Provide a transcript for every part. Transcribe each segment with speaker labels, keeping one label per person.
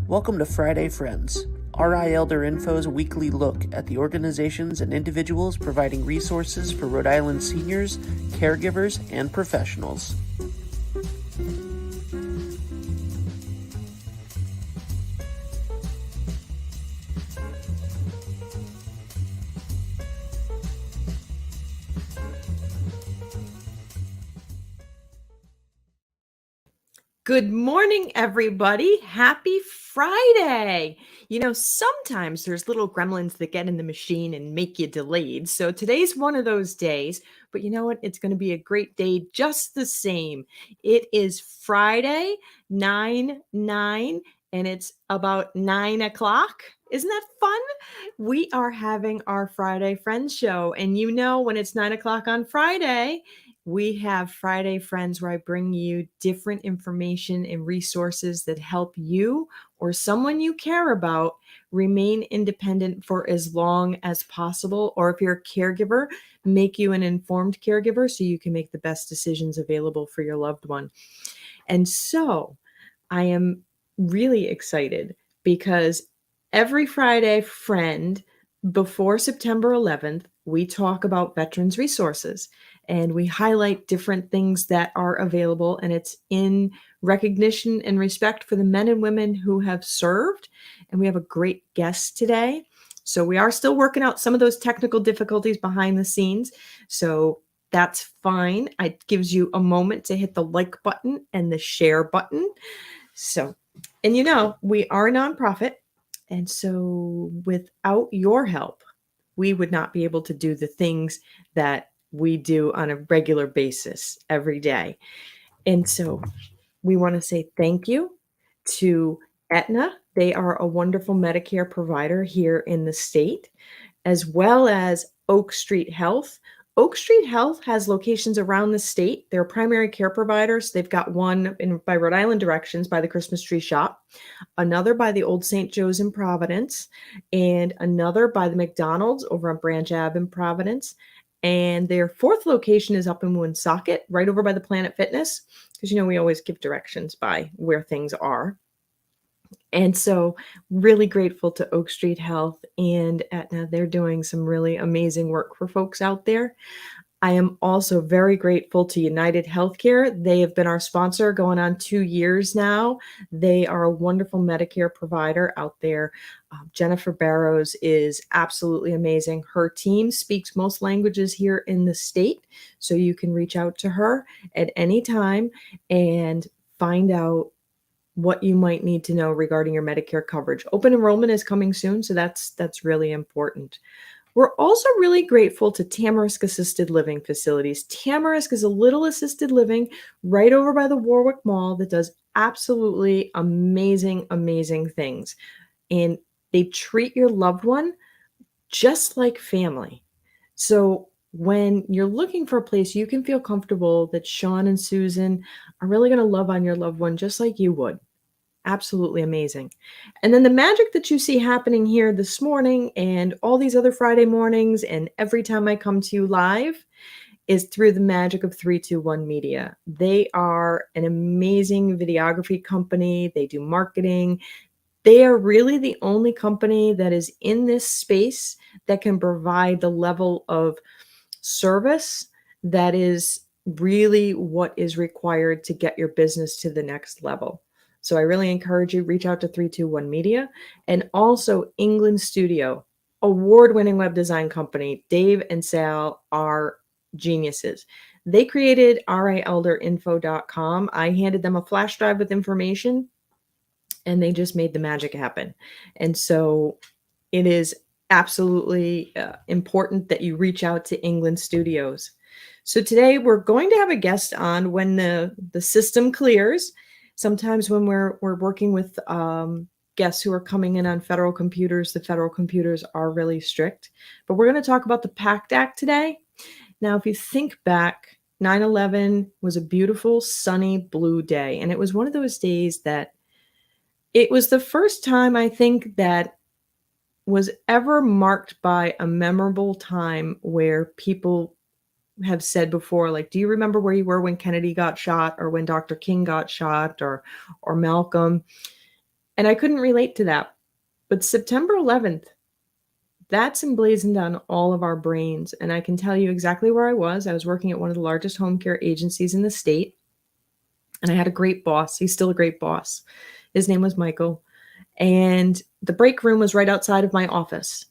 Speaker 1: Welcome to Friday Friends, RI Elder Info's weekly look at the organizations and individuals providing resources for Rhode Island seniors, caregivers, and professionals.
Speaker 2: Good morning, everybody. Happy Friday. You know, sometimes there's little gremlins that get in the machine and make you delayed. So today's one of those days, but you know what? It's going to be a great day just the same. It is Friday, 9/9, and it's about 9 o'clock. Isn't that fun? We are having our Friday Friends show. And you know, when it's 9 o'clock on Friday, we have Friday Friends where I bring you different information and resources that help you or someone you care about remain independent for as long as possible. Or if you're a caregiver, make you an informed caregiver so you can make the best decisions available for your loved one. And so I am really excited because every Friday Friend before September 11th, we talk about veterans resources and we highlight different things that are available, and it's in recognition and respect for the men and women who have served. And we have a great guest today. So we are still working out some of those technical difficulties behind the scenes. So that's fine. It gives you a moment to hit the like button and the share button. So, and you know, we are a nonprofit. And so without your help, we would not be able to do the things that we do on a regular basis every day. And so we want to say thank you to Aetna. They are a wonderful Medicare provider here in the state, as well as Oak Street Health. Oak Street Health has locations around the state. They're primary care providers. They've got one by Rhode Island Directions by the Christmas Tree Shop, another by the Old St. Joe's in Providence, and another by the McDonald's over on Branch Ave in Providence. And their fourth location is up in Woonsocket, right over by the Planet Fitness, because, you know, we always give directions by where things are. And so really grateful to Oak Street Health and Aetna. They're doing some really amazing work for folks out there. I am also very grateful to United Healthcare. They have been our sponsor going on 2 years now. They are a wonderful Medicare provider out there. Jennifer Barrows is absolutely amazing. Her team speaks most languages here in the state, so you can reach out to her at any time and find out what you might need to know regarding your Medicare coverage. Open enrollment is coming soon, so that's really important. We're also really grateful to Tamarisk Assisted Living Facilities. Tamarisk is a little assisted living right over by the Warwick Mall that does absolutely amazing, amazing things. And they treat your loved one just like family. So when you're looking for a place you can feel comfortable that Sean and Susan are really going to love on your loved one just like you would. Absolutely amazing. And then the magic that you see happening here this morning and all these other Friday mornings and every time I come to you live is through the magic of 321 Media. They are an amazing videography company. They do marketing. They are really the only company that is in this space that can provide the level of service that is really what is required to get your business to the next level. So I really encourage you, reach out to 321 Media and also England Studio, award-winning web design company. Dave and Sal are geniuses. They created rielderinfo.com. I handed them a flash drive with information and they just made the magic happen. And so it is absolutely important that you reach out to England Studios. So today we're going to have a guest on when the system clears. Sometimes when we're working with guests who are coming in on federal computers, the federal computers are really strict. But we're going to talk about the PACT Act today. Now, if you think back, 9/11 was a beautiful, sunny, blue day. And it was one of those days that it was the first time I think that was ever marked by a memorable time where people have said before, like, do you remember where you were when Kennedy got shot or when Dr. King got shot or Malcolm? And I couldn't relate to that. But September 11th, that's emblazoned on all of our brains. And I can tell you exactly where I was. I was working at one of the largest home care agencies in the state. And I had a great boss. He's still a great boss. His name was Michael. And the break room was right outside of my office.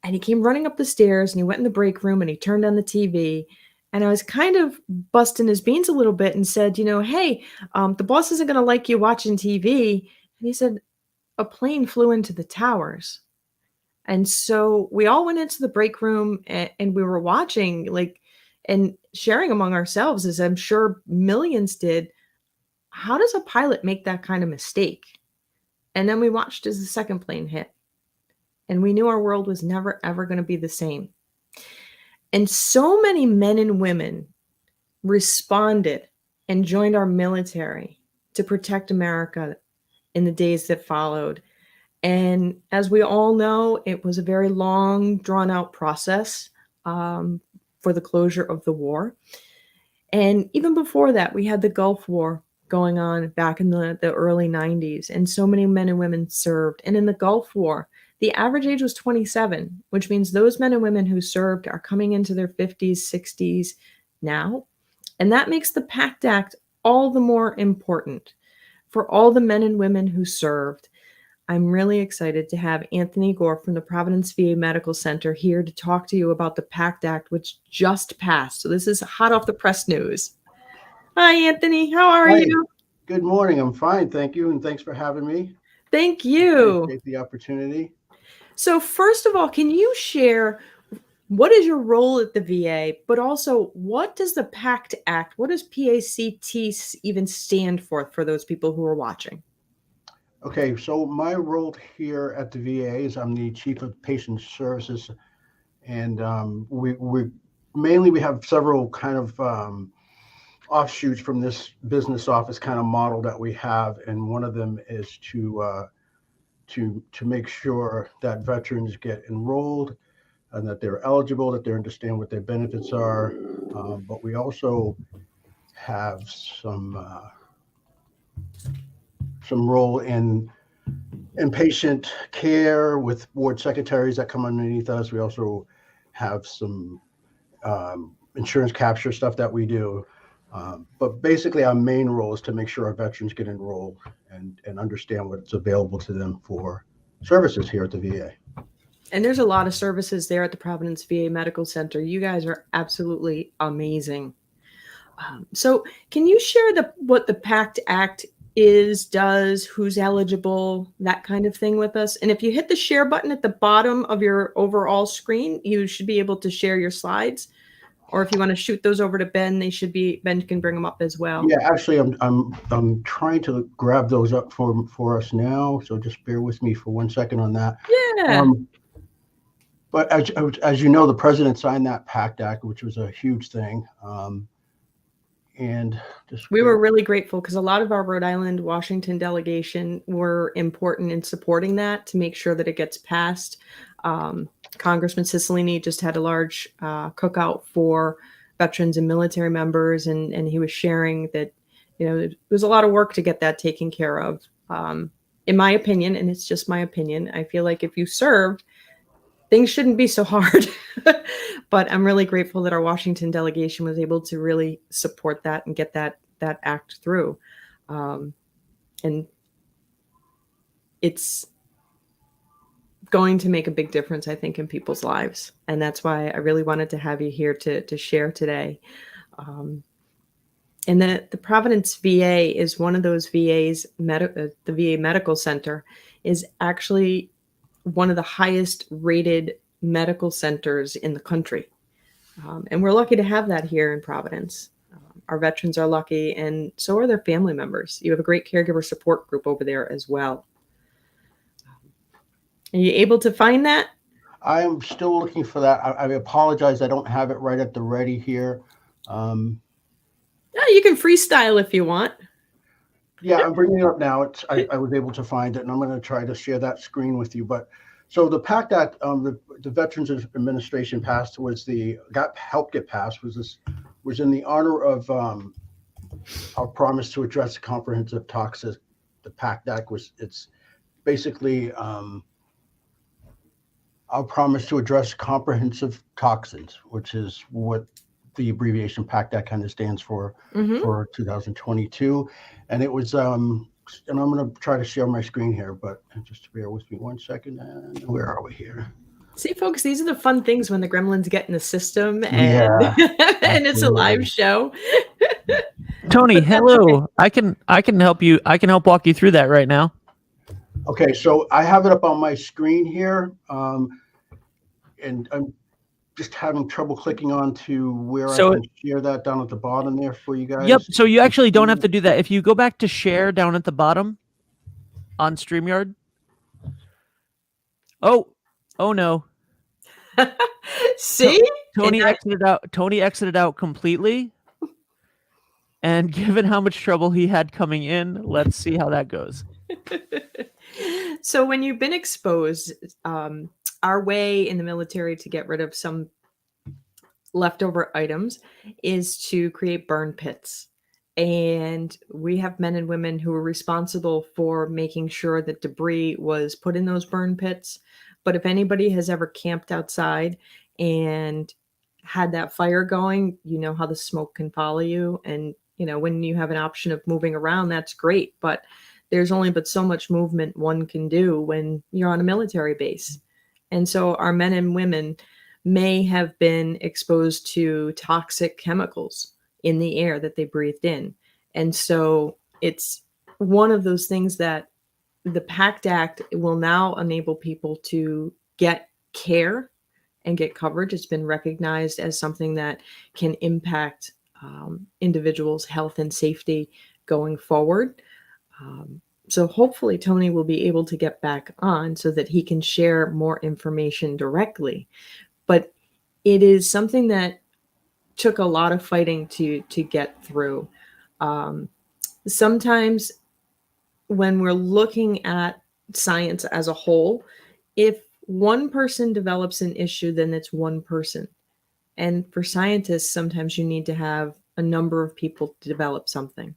Speaker 2: And he came running up the stairs and he went in the break room and he turned on the TV. And I was kind of busting his beans a little bit and said, hey, the boss isn't going to like you watching TV. And he said, a plane flew into the towers. And so we all went into the break room and we were watching, and sharing among ourselves, as I'm sure millions did. How does a pilot make that kind of mistake? And then we watched as the second plane hit. And we knew our world was never, ever going to be the same. And so many men and women responded and joined our military to protect America in the days that followed. And as we all know, it was a very long, drawn-out process for the closure of the war. And even before that, we had the Gulf War going on back in the early 90s. And so many men and women served. And in the Gulf War, the average age was 27, which means those men and women who served are coming into their 50s, 60s now. And that makes the PACT Act all the more important for all the men and women who served. I'm really excited to have Anthony Gore from the Providence VA Medical Center here to talk to you about the PACT Act, which just passed. So this is hot off the press news. Hi, Anthony. How are you?
Speaker 3: Good morning. I'm fine. Thank you. And thanks for having me.
Speaker 2: Thank you.
Speaker 3: Appreciate the opportunity.
Speaker 2: So first of all, can you share what is your role at the VA, but also what does the PACT Act, what does PACT even stand for those people who are watching?
Speaker 3: Okay, so my role here at the VA is I'm the Chief of Patient Services, and we have several kind of offshoots from this business office kind of model that we have, and one of them is to make sure that veterans get enrolled and that they're eligible, that they understand what their benefits are, but we also have some role in patient care with ward secretaries that come underneath us. We also have some insurance capture stuff that we do. But basically our main role is to make sure our veterans get enrolled and understand what's available to them for services here at the VA.
Speaker 2: And there's a lot of services there at the Providence VA Medical Center. You guys are absolutely amazing. So can you share what the PACT Act does, who's eligible, that kind of thing with us? And if you hit the share button at the bottom of your overall screen, you should be able to share your slides. Or if you want to shoot those over to Ben, Ben can bring them up as well.
Speaker 3: Yeah, actually, I'm trying to grab those up for us now. So just bear with me for 1 second on that.
Speaker 2: Yeah.
Speaker 3: But as you know, the president signed that PACT Act, which was a huge thing. And
Speaker 2: we were really grateful because a lot of our Rhode Island, Washington delegation were important in supporting that to make sure that it gets passed. Congressman Cicilline just had a large cookout for veterans and military members, and he was sharing that, it was a lot of work to get that taken care of. In my opinion, and it's just my opinion, I feel like if you served, things shouldn't be so hard. But I'm really grateful that our Washington delegation was able to really support that and get that act through. And it's going to make a big difference, I think, in people's lives. And that's why I really wanted to have you here to share today. And the Providence VA is one of those VAs, the VA Medical Center is actually one of the highest rated medical centers in the country. And we're lucky to have that here in Providence. Our veterans are lucky, and so are their family members. You have a great caregiver support group over there as well. Are you able to find that?
Speaker 3: I am still looking for that. I apologize. I don't have it right at the ready here.
Speaker 2: Yeah, you can freestyle if you want.
Speaker 3: Yeah, I'm bringing it up now. I was able to find it, and I'm going to try to share that screen with you. But so the PACT Act, the Veterans Administration passed helped get passed was in the honor of our promise to address comprehensive toxic the PACT Act it's basically our promise to address comprehensive toxins, which is what the abbreviation PACT Act kind of stands for 2022. And it was, and I'm going to try to share my screen here, but just bear with me 1 second. And where are we here?
Speaker 2: See, folks, these are the fun things when the gremlins get in the system and and it's a live show.
Speaker 1: Tony, hello. I can help you. I can help walk you through that right now.
Speaker 3: Okay, so I have it up on my screen here, and I'm just having trouble clicking on to where I can share that down at the bottom there for you guys.
Speaker 1: Yep. So you actually don't have to do that. If you go back to share down at the bottom on StreamYard. Oh no.
Speaker 2: See?
Speaker 1: Tony exited out. Tony exited out completely. And given how much trouble he had coming in, let's see how that goes.
Speaker 2: So when you've been exposed, our way in the military to get rid of some leftover items is to create burn pits. And we have men and women who are responsible for making sure that debris was put in those burn pits. But if anybody has ever camped outside and had that fire going, you know how the smoke can follow you. And, you know, when you have an option of moving around, that's great. But there's only but so much movement one can do when you're on a military base. And so our men and women may have been exposed to toxic chemicals in the air that they breathed in. And so it's one of those things that the PACT Act will now enable people to get care and get coverage. It's been recognized as something that can impact individuals' health and safety going forward. So hopefully Tony will be able to get back on so that he can share more information directly. But it is something that took a lot of fighting to get through. Sometimes when we're looking at science as a whole, if one person develops an issue, then it's one person. And for scientists, sometimes you need to have a number of people to develop something.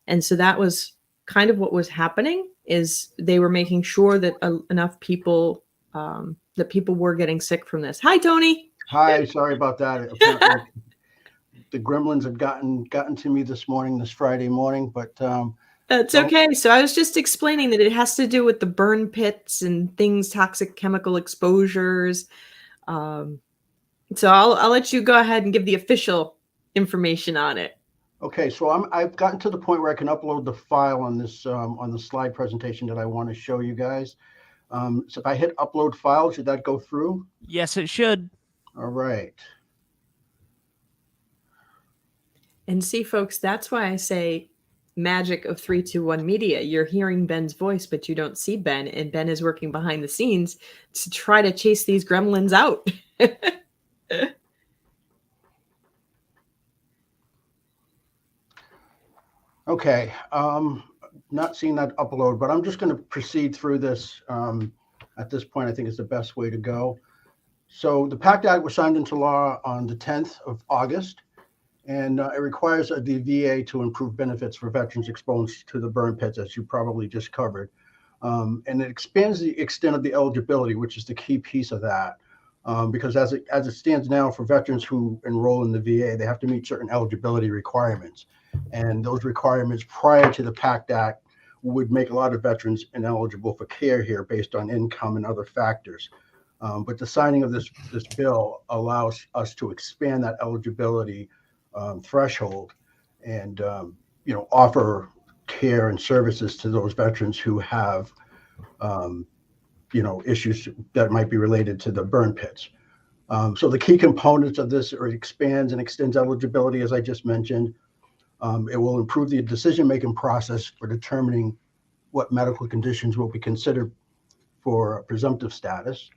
Speaker 2: And so that was kind of what was happening, is they were making sure that enough people, that people were getting sick from this. Hi, Tony.
Speaker 3: Hi, sorry about that. Apparently, the gremlins had gotten to me this Friday morning, but
Speaker 2: that's okay. So I was just explaining that it has to do with the burn pits and things, toxic chemical exposures. So I'll let you go ahead and give the official information on it.
Speaker 3: Okay, so I've gotten to the point where I can upload the file on this on the slide presentation that I want to show you guys. So if I hit upload file, should that go through?
Speaker 1: Yes, it should.
Speaker 3: All right.
Speaker 2: And see, folks, that's why I say magic of 321 Media. You're hearing Ben's voice, but you don't see Ben, and Ben is working behind the scenes to try to chase these gremlins out.
Speaker 3: Okay, not seeing that upload, but I'm just going to proceed through this. At this point, I think it's the best way to go. So the PACT Act was signed into law on the 10th of August, and it requires the VA to improve benefits for veterans exposed to the burn pits, as you probably just covered. And it expands the extent of the eligibility, which is the key piece of that. Because as it stands now, for veterans who enroll in the VA, they have to meet certain eligibility requirements. And those requirements prior to the PACT Act would make a lot of veterans ineligible for care here based on income and other factors. But the signing of this bill allows us to expand that eligibility threshold and offer care and services to those veterans who have issues that might be related to the burn pits. So the key components of this are it expands and extends eligibility, as I just mentioned. It will improve the decision-making process for determining what medical conditions will be considered for presumptive status.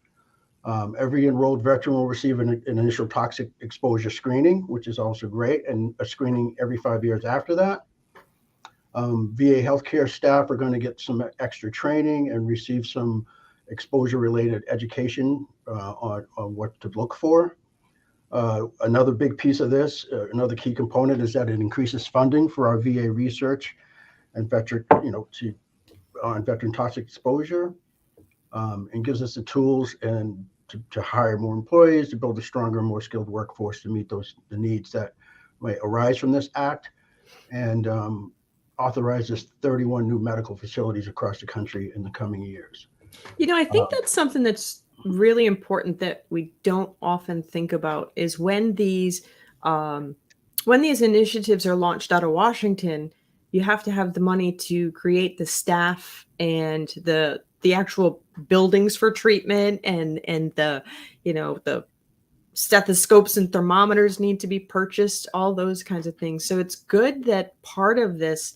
Speaker 3: Every enrolled veteran will receive an initial toxic exposure screening, which is also great, and a screening every 5 years after that. VA healthcare staff are going to get some extra training and receive some exposure-related education on what to look for. Another big piece of this, another key component, is that it increases funding for our VA research and veteran, to on veteran toxic exposure, and gives us the tools and to hire more employees, to build a stronger, more skilled workforce to meet the needs that might arise from this act, and authorizes 31 new medical facilities across the country in the coming years.
Speaker 2: I think that's something that's really important that we don't often think about is when these initiatives are launched out of Washington, you have to have the money to create the staff and the actual buildings for treatment, and the the stethoscopes and thermometers need to be purchased, all those kinds of things. So it's good that part of this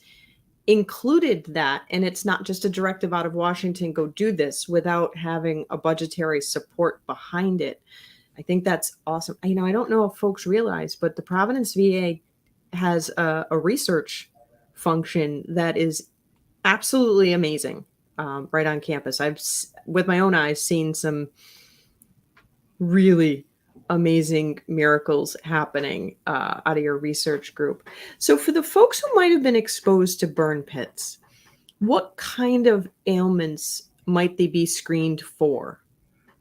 Speaker 2: included that, and it's not just a directive out of Washington, go do this, without having a budgetary support behind it. I think that's awesome. I don't know if folks realize, but the Providence VA has a research function that is absolutely amazing, right on campus. I've, with my own eyes, seen some really amazing miracles happening out of your research group. So for the folks who might have been exposed to burn pits, what kind of ailments might they be screened for?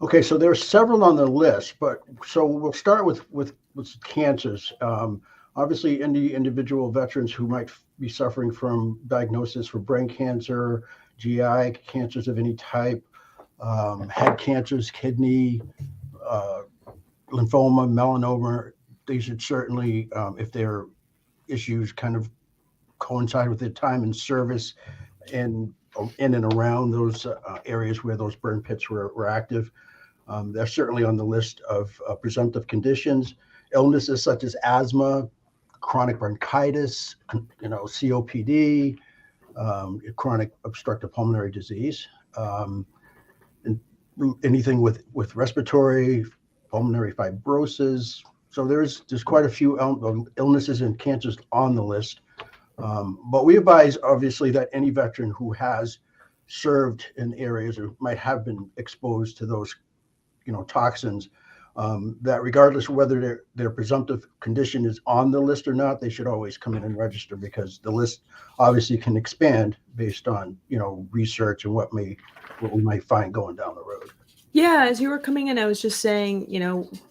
Speaker 3: Okay, so there are several on the list, but so we'll start with cancers. Obviously, any individual veterans who might be suffering from diagnosis for brain cancer, GI cancers of any type, head cancers, kidney, lymphoma, melanoma, they should certainly, if their issues kind of coincide with their time in service and in and around those areas where those burn pits were active, they're certainly on the list of presumptive conditions. Illnesses such as asthma, chronic bronchitis, COPD, chronic obstructive pulmonary disease, and anything with respiratory, pulmonary fibrosis. So there's quite a few illnesses and cancers on the list. But we advise, obviously, that any veteran who has served in areas or might have been exposed to those, toxins, that regardless of whether their presumptive condition is on the list or not, they should always come in and register, because the list obviously can expand based on, research and what we might find going down the road.
Speaker 2: Yeah, as you were coming in, I was just saying,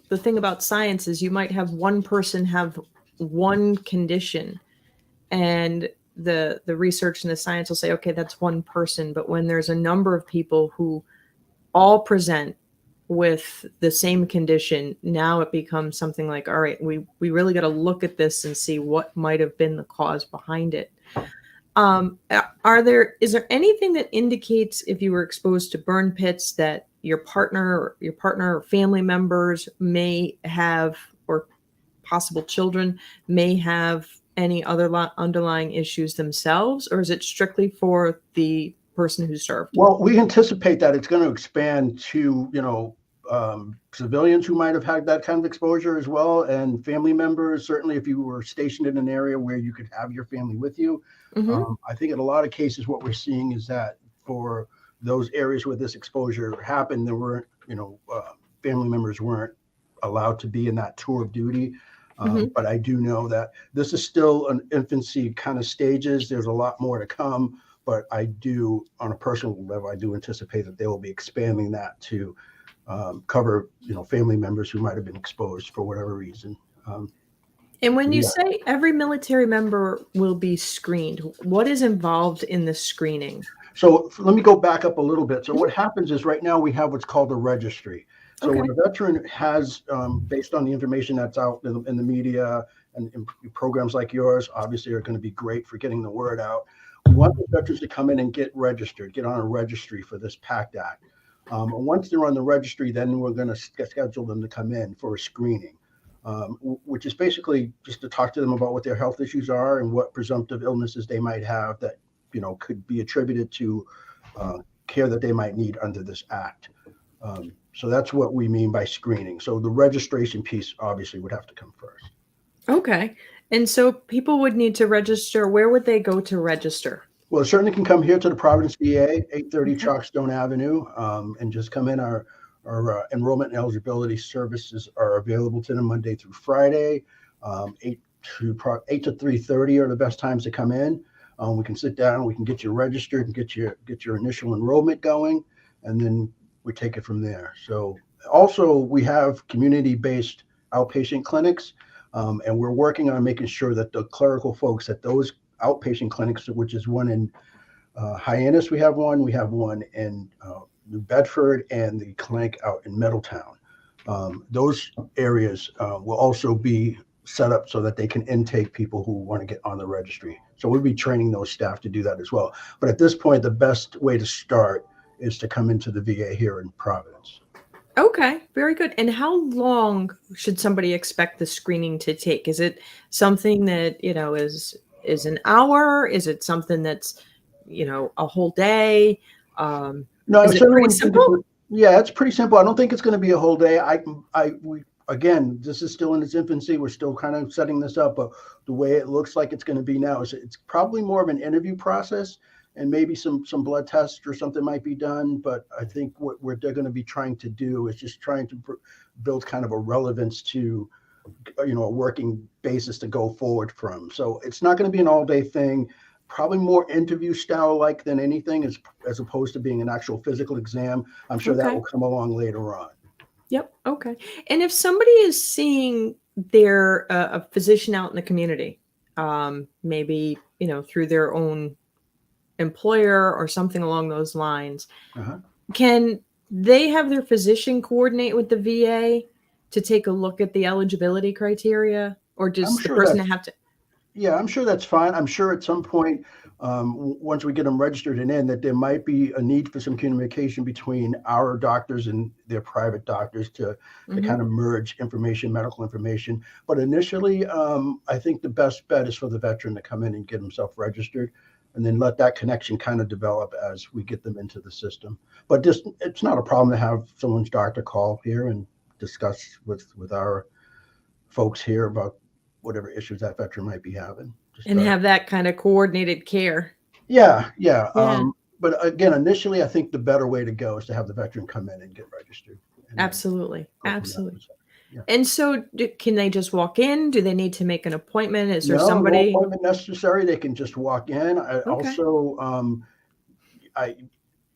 Speaker 2: the thing about science is you might have one person have one condition, and the research and the science will say, okay, that's one person. But when there's a number of people who all present with the same condition, now it becomes something like, all right, we really got to look at this and see what might have been the cause behind it. Is there anything that indicates, if you were exposed to burn pits, that your partner or family members may have, or possible children may have, any other underlying issues themselves, or is it strictly for the person who served?
Speaker 3: Well, we anticipate that it's going to expand to, civilians who might have had that kind of exposure as well, and family members. Certainly, if you were stationed in an area where you could have your family with you. Mm-hmm. I think in a lot of cases, what we're seeing is that for those areas where this exposure happened, there weren't, family members weren't allowed to be in that tour of duty. But I do know that this is still an infancy kind of stages. There's a lot more to come, but I do, on a personal level, I do anticipate that they will be expanding that to cover, family members who might have been exposed for whatever reason.
Speaker 2: And when you say every military member will be screened, what is involved in the screening?
Speaker 3: So let me go back up a little bit. So what happens is right now we have what's called a registry. So when a veteran has, based on the information that's out in the media, and programs like yours obviously are going to be great for getting the word out. We want the veterans to come in and get registered, get on a registry for this PACT Act. Once they're on the registry, then we're going to schedule them to come in for a screening, which is basically just to talk to them about what their health issues are and what presumptive illnesses they might have that, could be attributed to care that they might need under this act. So that's what we mean by screening. So the registration piece obviously would have to come first.
Speaker 2: Okay. And so people would need to register. Where would they go to register?
Speaker 3: Well, it certainly can come here to the Providence VA, 830 Chalkstone Avenue, and just come in. Our enrollment and eligibility services are available to them Monday through Friday. 8 to 3:30 are the best times to come in. We can sit down, we can get you registered and get your initial enrollment going, and then we take it from there. So also we have community-based outpatient clinics, and we're working on making sure that the clerical folks at those outpatient clinics, which is one in Hyannis, we have one in New Bedford, and the clinic out in Middletown. Those areas will also be set up so that they can intake people who want to get on the registry. So we'll be training those staff to do that as well. But at this point, the best way to start is to come into the VA here in Providence.
Speaker 2: Okay, very good. And how long should somebody expect the screening to take? Is it something that, is an hour? Is it something that's, a whole day?
Speaker 3: No,
Speaker 2: Is it pretty simple?
Speaker 3: Yeah, it's pretty simple. I don't think it's going to be a whole day. Again, this is still in its infancy. We're still kind of setting this up, but the way it looks like it's going to be now is it's probably more of an interview process, and maybe some blood tests or something might be done. But I think what they're going to be trying to do is just trying to build kind of a relevance to, a working basis to go forward from. So it's not going to be an all-day thing. Probably more interview style like than anything, as opposed to being an actual physical exam. I'm sure that will come along later on.
Speaker 2: Yep. Okay. And if somebody is seeing their a physician out in the community, maybe through their own employer or something along those lines, can they have their physician coordinate with the VA to take a look at the eligibility criteria, or does the person have to?
Speaker 3: Yeah, I'm sure that's fine. I'm sure at some point, once we get them registered and in, that there might be a need for some communication between our doctors and their private doctors to kind of merge medical information. But initially, I think the best bet is for the veteran to come in and get himself registered, and then let that connection kind of develop as we get them into the system. But it's not a problem to have someone's doctor call here and discuss with our folks here about whatever issues that veteran might be having.
Speaker 2: And have that kind of coordinated care.
Speaker 3: Yeah. But again, initially, I think the better way to go is to have the veteran come in and get registered.
Speaker 2: Absolutely. Yeah. And so can they just walk in? Do they need to make an appointment? Is there somebody?
Speaker 3: No appointment necessary. They can just walk in. Also,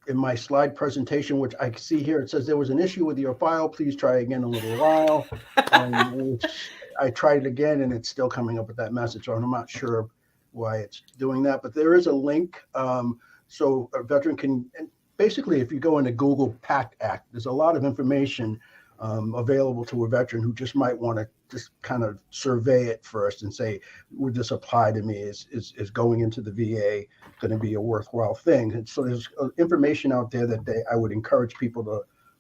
Speaker 3: in my slide presentation, which I see here, it says there was an issue with your file. Please try again in a little while. I tried it again, and it's still coming up with that message. So I'm not sure why it's doing that, but there is a link. So a veteran can, and basically, if you go into Google PACT Act, there's a lot of information available to a veteran who just might want to just kind of survey it first and say, would this apply to me? Is going into the VA going to be a worthwhile thing? And so there's information out there that I would encourage people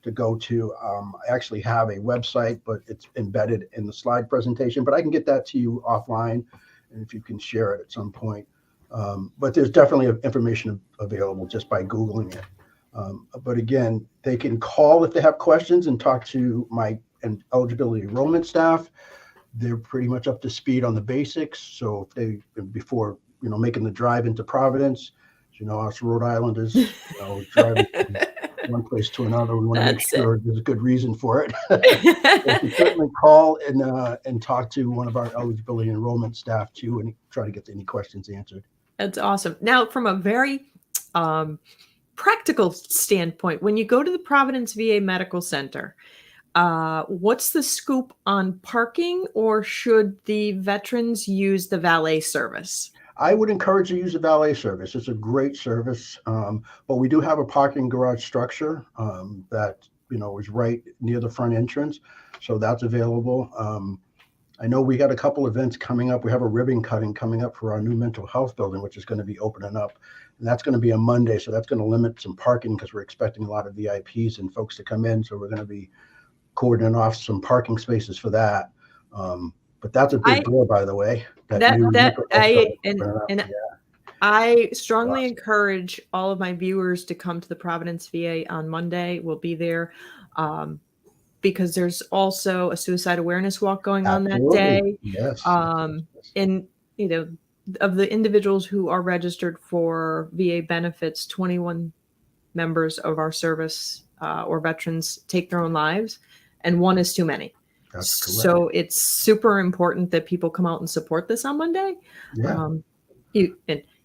Speaker 3: to go to. I actually have a website, but it's embedded in the slide presentation, but I can get that to you offline, and if you can share it at some point. But there's definitely information available just by Googling it. But again, they can call if they have questions and talk to my eligibility enrollment staff. They're pretty much up to speed on the basics. So if before making the drive into Providence, us Rhode Islanders, driving from one place to another, we want to make sure there's a good reason for it. They can certainly call and talk to one of our eligibility enrollment staff too, and try to get any questions answered.
Speaker 2: That's awesome. Now, from a very practical standpoint, when you go to the Providence VA Medical Center, what's the scoop on parking, or should the veterans use the valet service?
Speaker 3: I would encourage you to use the valet service. It's a great service, but we do have a parking garage structure that is right near the front entrance, so that's available. I know we got a couple events coming up. We have a ribbon cutting coming up for our new mental health building, which is going to be opening up, and that's going to be a Monday, so that's going to limit some parking because we're expecting a lot of VIPs and folks to come in, so we're going to be cordoning off some parking spaces for that. But that's a big deal, by the way.
Speaker 2: I strongly encourage all of my viewers to come to the Providence VA on Monday. We'll be there because there's also a suicide awareness walk going on that day.
Speaker 3: Yes.
Speaker 2: And of the individuals who are registered for VA benefits, 21 members of our service or veterans take their own lives, and one is too many.
Speaker 3: That's correct.
Speaker 2: So it's super important that people come out and support this on Monday.
Speaker 3: Yeah.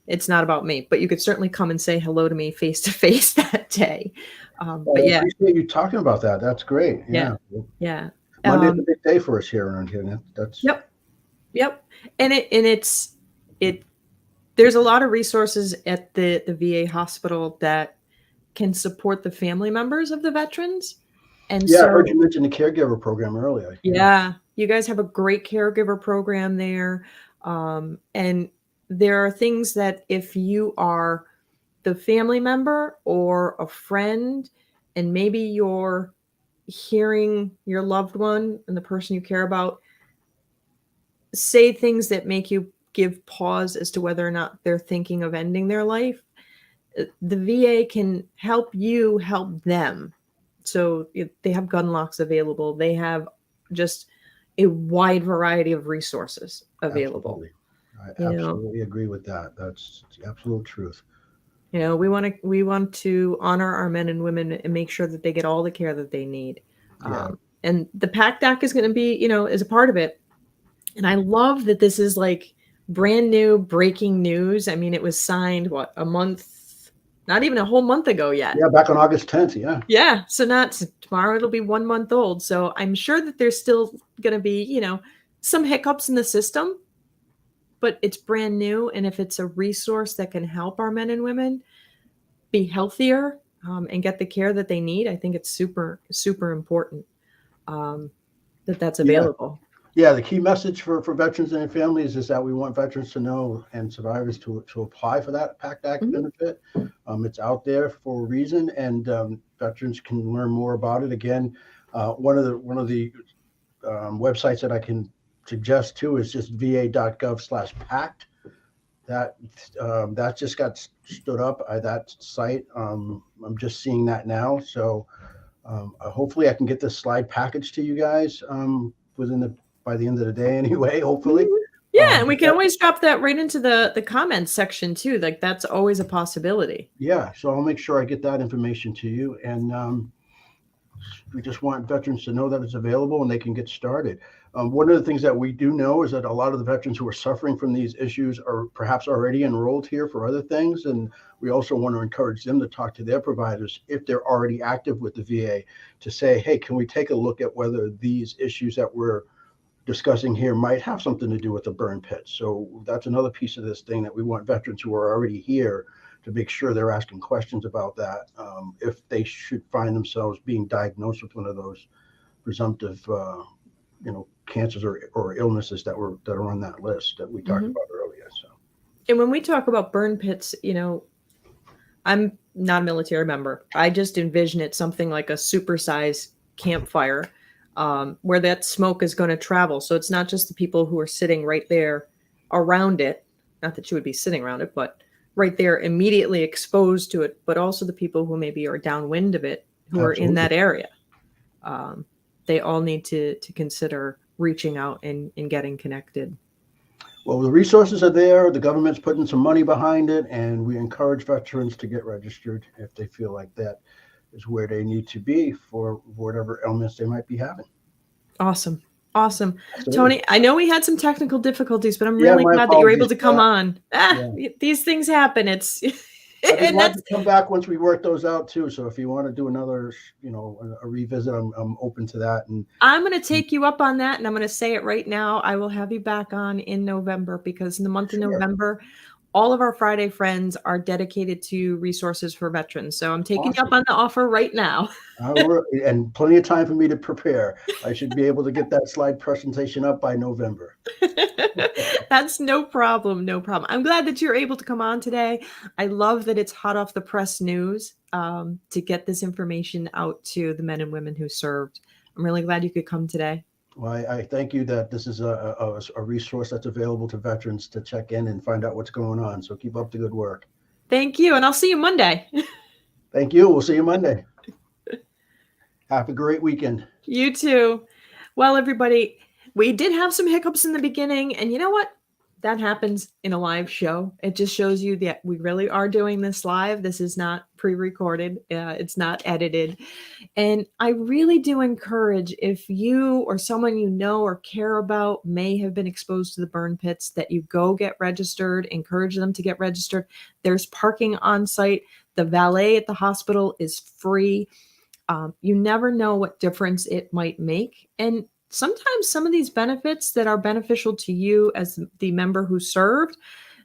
Speaker 2: it's not about me, but you could certainly come and say hello to me face to face that day.
Speaker 3: Well,
Speaker 2: But
Speaker 3: I
Speaker 2: yeah,
Speaker 3: appreciate you talking about that. That's great.
Speaker 2: yeah,
Speaker 3: Yeah.
Speaker 2: yeah.
Speaker 3: Monday's a big day for us here around here. That's
Speaker 2: Yep, yep. And it there's a lot of resources at the VA hospital that can support the family members of the veterans. And
Speaker 3: yeah. I heard
Speaker 2: so,
Speaker 3: you mention the caregiver program earlier. Yeah.
Speaker 2: yeah, you guys have a great caregiver program there. And there are things that if you are the family member or a friend, and maybe you're hearing your loved one and the person you care about say things that make you give pause as to whether or not they're thinking of ending their life, the VA can help you help them. So they have gun locks available. They have just a wide variety of resources available.
Speaker 3: Absolutely. I
Speaker 2: You know,
Speaker 3: absolutely agree with that. That's the absolute truth.
Speaker 2: we want to honor our men and women and make sure that they get all the care that they need.
Speaker 3: Yeah.
Speaker 2: And the PACT Act is going to be, is a part of it. And I love that this is like brand new breaking news. I mean, it was signed, a month, not even a whole month ago yet.
Speaker 3: Yeah. Back on August 10th. Yeah.
Speaker 2: Yeah. So tomorrow it'll be 1 month old. So I'm sure that there's still going to be, some hiccups in the system, but it's brand new. And if it's a resource that can help our men and women be healthier and get the care that they need, I think it's super, super important that that's available.
Speaker 3: Yeah, the key message for veterans and their families is that we want veterans to know and survivors to apply for that PACT Act benefit. It's out there for a reason, and veterans can learn more about it. Again, one of the websites that I can suggest too is just va.gov/PACT. That just got stood up. That site. I'm just seeing that now, so hopefully I can get this slide package to you guys by the end of the day anyway, hopefully.
Speaker 2: Yeah, and we can always drop that right into the comments section too. Like that's always a possibility.
Speaker 3: Yeah, so I'll make sure I get that information to you. And we just want veterans to know that it's available and they can get started. One of the things that we do know is that a lot of the veterans who are suffering from these issues are perhaps already enrolled here for other things. And we also want to encourage them to talk to their providers if they're already active with the VA to say, hey, can we take a look at whether these issues that we're discussing here might have something to do with the burn pit. So that's another piece of this thing that we want veterans who are already here to make sure they're asking questions about that if they should find themselves being diagnosed with one of those presumptive cancers or illnesses that are on that list that we talked about earlier. So,
Speaker 2: and when we talk about burn pits, I'm not a military member. I just envision it something like a supersized campfire where that smoke is going to travel. So it's not just the people who are sitting right there around it, not that you would be sitting around it, but right there immediately exposed to it, but also the people who maybe are downwind of it, who are in that area. They all need to consider reaching out and getting connected.
Speaker 3: Well, the resources are there. The government's putting some money behind it, and we encourage veterans to get registered if they feel like that is where they need to be for whatever ailments they might be having.
Speaker 2: Awesome. Tony, I know we had some technical difficulties, but I'm really glad that you were able to come on. These things happen.
Speaker 3: And that's come back once we work those out too. So if you want to do another, a revisit, I'm open to that. And
Speaker 2: I'm going to take you up on that, and I'm going to say it right now. I will have you back on in November, because in the month of November, all of our Friday friends are dedicated to resources for veterans. So I'm taking you up on the offer right now.
Speaker 3: And plenty of time for me to prepare. I should be able to get that slide presentation up by November.
Speaker 2: That's no problem. I'm glad that you're able to come on today. I love that it's hot off the press news to get this information out to the men and women who served. I'm really glad you could come today.
Speaker 3: Well, I thank you that this is a resource that's available to veterans to check in and find out what's going on. So keep up the good work.
Speaker 2: Thank you. And I'll see you Monday.
Speaker 3: Thank you. We'll see you Monday. Have a great weekend.
Speaker 2: You too. Well, everybody, we did have some hiccups in the beginning, and you know what? that happens in a live show. It just shows you that we really are doing this live. This is not pre-recorded. It's not edited. And I really do encourage, if you or someone you know or care about may have been exposed to the burn pits, that you go get registered, encourage them to get registered. There's parking on site. The valet at the hospital is free. You never know what difference it might make. And sometimes some of these benefits that are beneficial to you as the member who served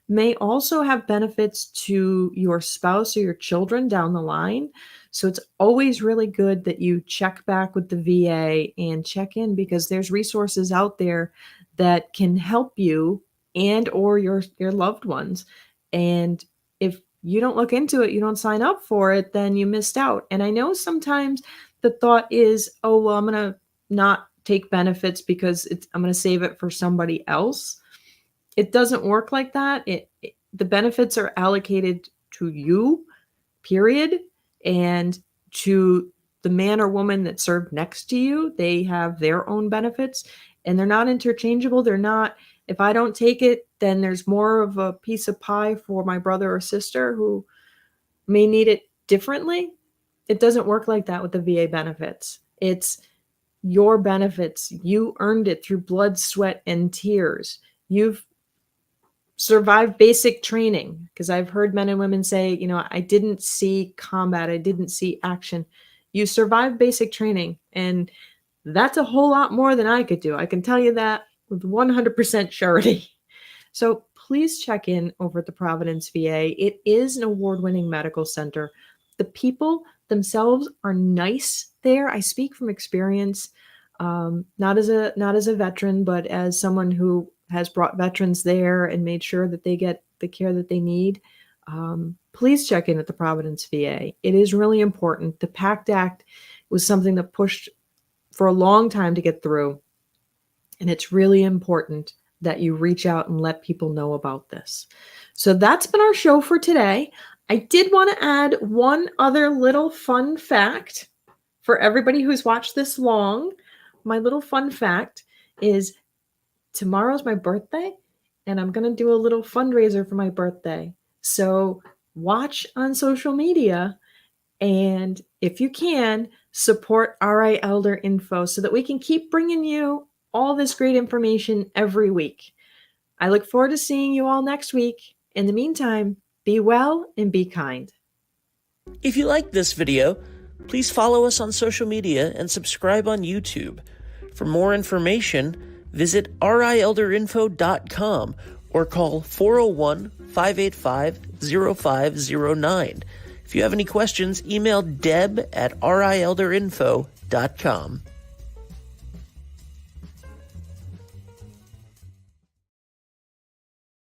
Speaker 2: may also have benefits to your spouse or your children down the line. So it's always really good that you check back with the VA and check in, because there's resources out there that can help you and or your loved ones. And if you don't look into it, you don't sign up for it, then you missed out. And I know sometimes the thought is, oh, well, I'm going to not take benefits because I'm going to save it for somebody else. It doesn't work like that. The benefits are allocated to you, period. And to the man or woman that served next to you, they have their own benefits, and they're not interchangeable. They're not, if I don't take it, then there's more of a piece of pie for my brother or sister who may need it differently. It doesn't work like that with the VA benefits. It's your benefits. You earned it through blood, sweat, and tears. You've survived basic training, because I've heard men and women say, I didn't see combat. I didn't see action. You survived basic training, and that's a whole lot more than I could do. I can tell you that with 100% surety. So please check in over at the Providence VA. It is an award-winning medical center. The people themselves are nice there. I speak from experience, not as a veteran, but as someone who has brought veterans there and made sure that they get the care that they need. Please check in at the Providence VA. It is really important. The PACT Act was something that pushed for a long time to get through. And it's really important that you reach out and let people know about this. So that's been our show for today. I did want to add one other little fun fact for everybody who's watched this long. My little fun fact is tomorrow's my birthday, and I'm going to do a little fundraiser for my birthday. So watch on social media, and if you can, support RI Elder Info so that we can keep bringing you all this great information every week. I look forward to seeing you all next week. In the meantime, be well and be kind.
Speaker 1: If you liked this video, please follow us on social media and subscribe on YouTube. For more information, visit rielderinfo.com or call 401-585-0509. If you have any questions, email deb@rielderinfo.com.